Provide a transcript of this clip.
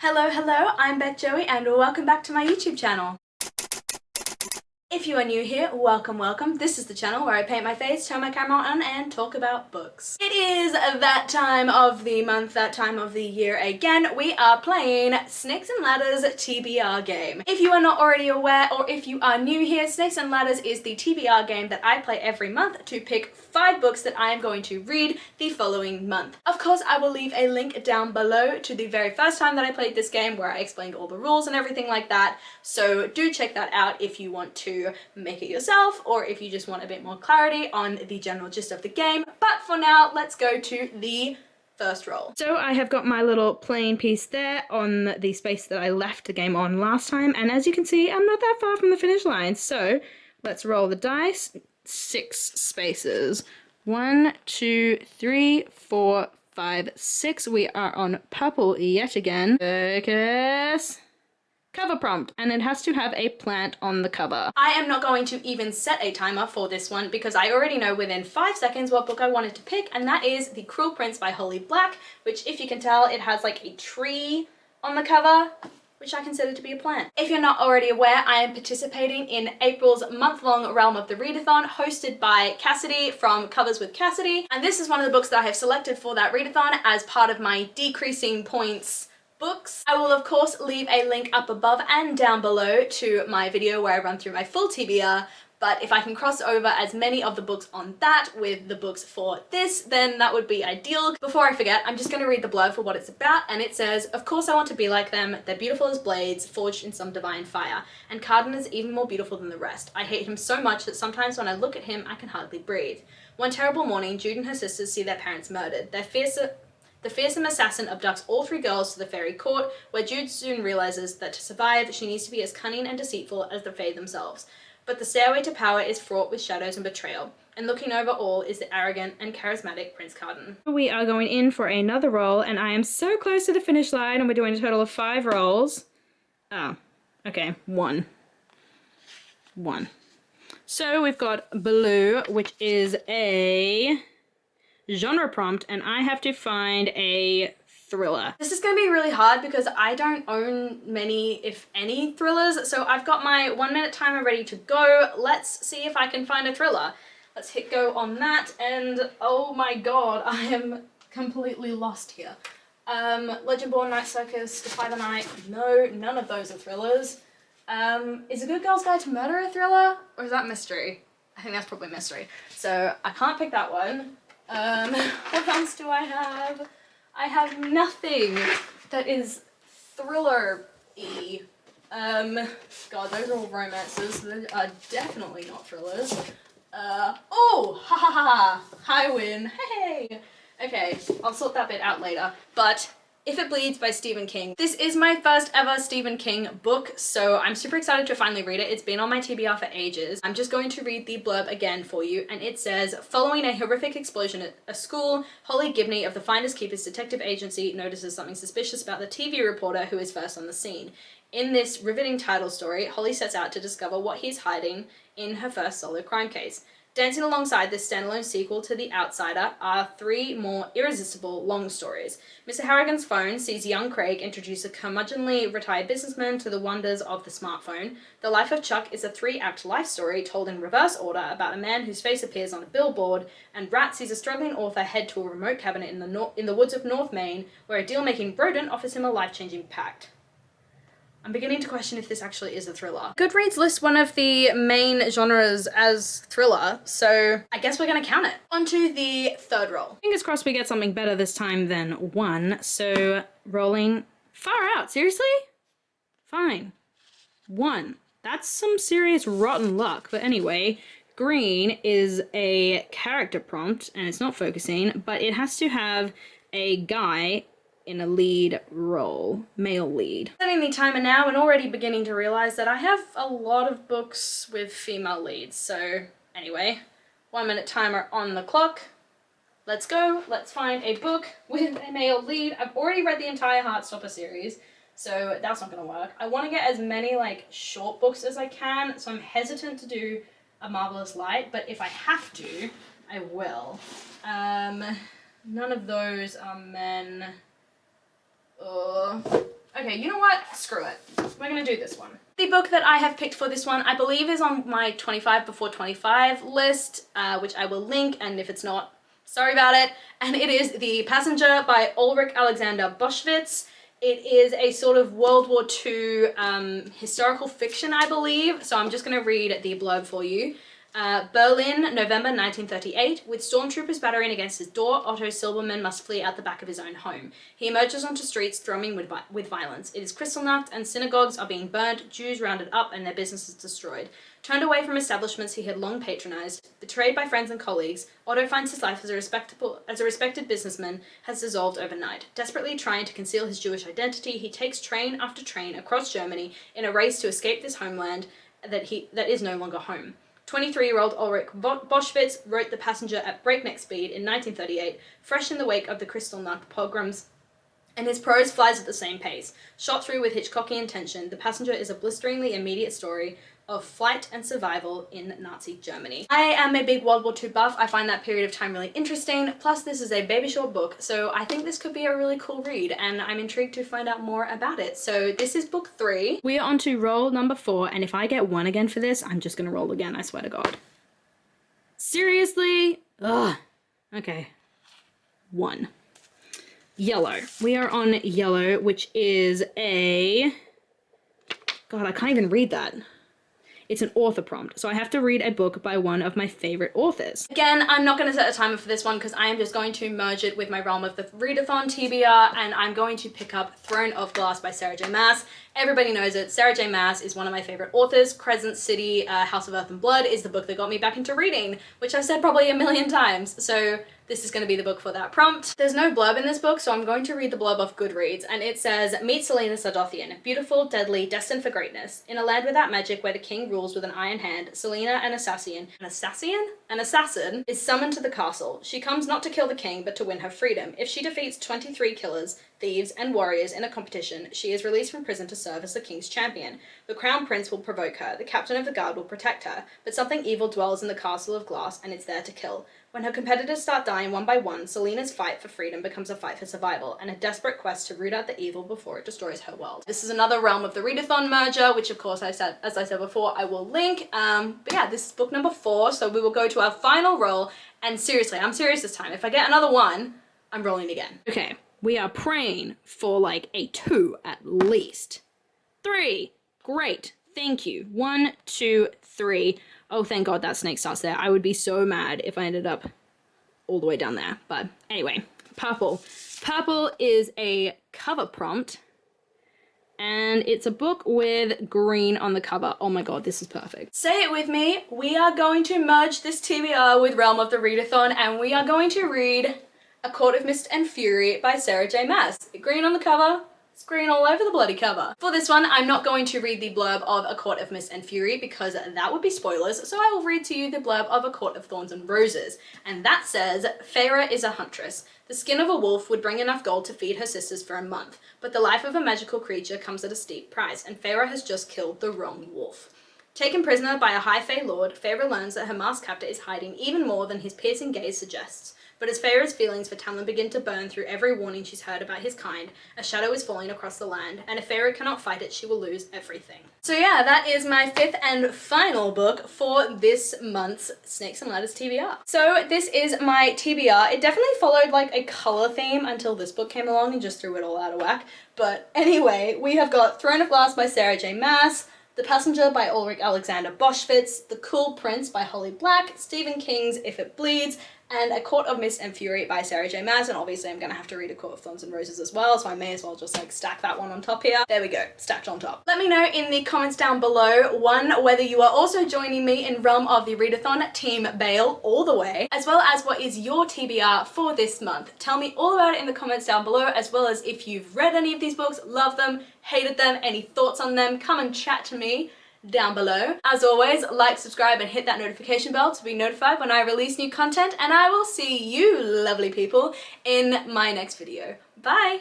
Hello, hello, I'm Beth Joey and welcome back to my YouTube channel. If you are new here, welcome, welcome. This is the channel where I paint my face, turn my camera on, and talk about books. It is that time of the month, that time of the year again. We are playing Snakes and Ladders TBR game. If you are not already aware, or if you are new here, Snakes and Ladders is the TBR game that I play every month to pick 5 books that I am going to read the following month. Of course, I will leave a link down below to the very first time that I played this game where I explained all the rules and everything like that, so do check that out if you want to make it yourself or if you just want a bit more clarity on the general gist of the game. But for now, let's go to the first roll. So I have got my little plain piece there on the space that I left the game on last time, and as you can see, I'm not that far from the finish line. So let's roll the dice. 6 spaces. 1, 2, 3, 4, 5, 6. We are on purple yet again. Focus. Cover prompt, and it has to have a plant on the cover. I am not going to even set a timer for this one because I already know within 5 seconds what book I wanted to pick, and that is The Cruel Prince by Holly Black, which, if you can tell, it has like a tree on the cover, which I consider to be a plant. If you're not already aware, I am participating in April's month-long Realm of the Readathon hosted by Cassidy from Covers with Cassidy, and this is one of the books that I have selected for that readathon as part of my decreasing points books. I will of course leave a link up above and down below to my video where I run through my full TBR, but if I can cross over as many of the books on that with the books for this, then that would be ideal. Before I forget, I'm just going to read the blurb for what it's about, and it says, "Of course I want to be like them. They're beautiful as blades, forged in some divine fire. And Carden is even more beautiful than the rest. I hate him so much that sometimes when I look at him, I can hardly breathe. One terrible morning, Jude and her sisters see their parents murdered. The fearsome assassin abducts all 3 girls to the fairy court, where Jude soon realizes that to survive, she needs to be as cunning and deceitful as the Fae themselves. But the stairway to power is fraught with shadows and betrayal, and looking over all is the arrogant and charismatic Prince Carden." We are going in for another roll, and I am so close to the finish line, and we're doing a total of 5 rolls. Oh, okay, 1. So we've got blue, which is a genre prompt, and I have to find a thriller. This is going to be really hard because I don't own many, if any, thrillers, so I've got my 1-minute timer ready to go. Let's see if I can find a thriller. Let's hit go on that, and oh my god, I am completely lost here. Legendborn, Night Circus, Defy the Night, no, none of those are thrillers. Is A Good Girl's Guide to Murder a thriller, or is that mystery? I think that's probably mystery, so I can't pick that one. What else do I have? I have nothing that is thriller-y. God, those are all romances. Those are definitely not thrillers. Oh! Ha ha ha! I win! Hey! Okay, I'll sort that bit out later. But If It Bleeds by Stephen King. This is my first ever Stephen King book, so I'm super excited to finally read it. It's been on my TBR for ages. I'm just going to read the blurb again for you, and it says, "Following a horrific explosion at a school, Holly Gibney of the Finders Keepers Detective Agency notices something suspicious about the TV reporter who is first on the scene. In this riveting title story, Holly sets out to discover what he's hiding in her first solo crime case. Dancing alongside this standalone sequel to The Outsider are 3 more irresistible long stories. Mr. Harrigan's phone sees young Craig introduce a curmudgeonly retired businessman to the wonders of the smartphone. The Life of Chuck is a 3-act life story told in reverse order about a man whose face appears on a billboard, and Rat sees a struggling author head to a remote cabin in the woods of North Maine, where a deal-making rodent offers him a life-changing pact." I'm beginning to question if this actually is a thriller. Goodreads lists one of the main genres as thriller, so I guess we're gonna count it. On to the third roll. Fingers crossed we get something better this time than 1, so rolling far out. Seriously? Fine. 1. That's some serious rotten luck, but anyway, green is a character prompt, and it's not focusing, but it has to have a guy in a lead role, male lead. Setting the timer now and already beginning to realize that I have a lot of books with female leads. So anyway, 1-minute timer on the clock. Let's go. Let's find a book with a male lead. I've already read the entire Heartstopper series, so that's not gonna work. I want to get as many like short books as I can, so I'm hesitant to do A Marvelous Light, but if I have to, I will. None of those are men. Okay, you know what? Screw it. We're gonna do this one. The book that I have picked for this one, I believe is on my 25 before 25 list, which I will link, and if it's not, sorry about it. And it is The Passenger by Ulrich Alexander Boschwitz. It is a sort of World War II historical fiction, I believe. So I'm just gonna read the blurb for you. Berlin, November 1938. With stormtroopers battering against his door, Otto Silbermann must flee out the back of his own home. He emerges onto streets thrumming with violence. It is Kristallnacht and synagogues are being burnt, Jews rounded up and their businesses destroyed. Turned away from establishments he had long patronized, betrayed by friends and colleagues, Otto finds his life as a respected businessman has dissolved overnight. Desperately trying to conceal his Jewish identity, he takes train after train across Germany in a race to escape this homeland that is no longer home. 23-year-old Ulrich Boschwitz wrote The Passenger at breakneck speed in 1938, fresh in the wake of the Kristallnacht pogroms, and his prose flies at the same pace. Shot through with Hitchcockian tension, The Passenger is a blisteringly immediate story of flight and survival in Nazi Germany. I am a big World War II buff. I find that period of time really interesting. Plus, this is a baby short book, so I think this could be a really cool read, and I'm intrigued to find out more about it. So this is book 3. We are on to roll number 4, and if I get 1 again for this, I'm just gonna roll again, I swear to God. Seriously? Ugh. Okay. 1. Yellow. We are on Yellow, which is a... God, I can't even read that. It's an author prompt, so I have to read a book by one of my favorite authors. Again, I'm not going to set a timer for this one because I am just going to merge it with my Realm of the Readathon TBR, and I'm going to pick up Throne of Glass by Sarah J Maas. Everybody knows it. Sarah J Maas is one of my favorite authors. Crescent City, House of Earth and Blood is the book that got me back into reading, which I've said probably a million times, so this is going to be the book for that prompt. There's no blurb in this book, so I'm going to read the blurb off Goodreads, and it says, Meet Selena Sardothian, beautiful, deadly, destined for greatness. In a land without magic where the king rules with an iron hand, Selena, an assassin, is summoned to the castle. She comes not to kill the king, but to win her freedom. If she defeats 23 killers, thieves, and warriors in a competition, she is released from prison to serve as the king's champion. The crown prince will provoke her, the captain of the guard will protect her, but something evil dwells in the castle of glass and it's there to kill. When her competitors start dying one by one, Selena's fight for freedom becomes a fight for survival, and a desperate quest to root out the evil before it destroys her world. This is another Realm of the Readathon merger, which of course as I said before, I will link. But yeah, this is book number 4, so we will go to our final roll, and seriously, I'm serious this time. If I get another 1, I'm rolling again. Okay, we are praying for like a 2 at least. 3, great, thank you. 1, 2, 3. Oh, thank God that snake starts there. I would be so mad if I ended up all the way down there. But anyway, purple. Purple is a cover prompt, and it's a book with green on the cover. Oh my God, this is perfect. Say it with me. We are going to merge this TBR with Realm of the Readathon, and we are going to read A Court of Mist and Fury by Sarah J Maas. Green on the cover. It's green all over the bloody cover. For this one, I'm not going to read the blurb of A Court of Mist and Fury because that would be spoilers, so I will read to you the blurb of A Court of Thorns and Roses. And that says, Feyre is a huntress. The skin of a wolf would bring enough gold to feed her sisters for a month, but the life of a magical creature comes at a steep price, and Feyre has just killed the wrong wolf. Taken prisoner by a high Fey lord, Feyre learns that her masked captor is hiding even more than his piercing gaze suggests. But as Feyre's feelings for Tamlin begin to burn through every warning she's heard about his kind, a shadow is falling across the land, and if Feyre cannot fight it, she will lose everything. So yeah, that is my 5th and final book for this month's Snakes and Ladders TBR. So this is my TBR. It definitely followed like a color theme until this book came along and just threw it all out of whack. But anyway, we have got Throne of Glass by Sarah J Maas, The Passenger by Ulrich Alexander Boschwitz, The Cool Prince by Holly Black, Stephen King's If It Bleeds, and A Court of Mist and Fury by Sarah J Maas, and obviously I'm gonna have to read A Court of Thorns and Roses as well, so I may as well just like stack that one on top here. There we go, stacked on top. Let me know in the comments down below, 1, whether you are also joining me in Realm of the Readathon, Team Bayle all the way, as well as what is your TBR for this month. Tell me all about it in the comments down below, as well as if you've read any of these books, loved them, hated them, any thoughts on them, come and chat to me down below. As always, like, subscribe, and hit that notification bell to be notified when I release new content, and I will see you lovely people in my next video. Bye!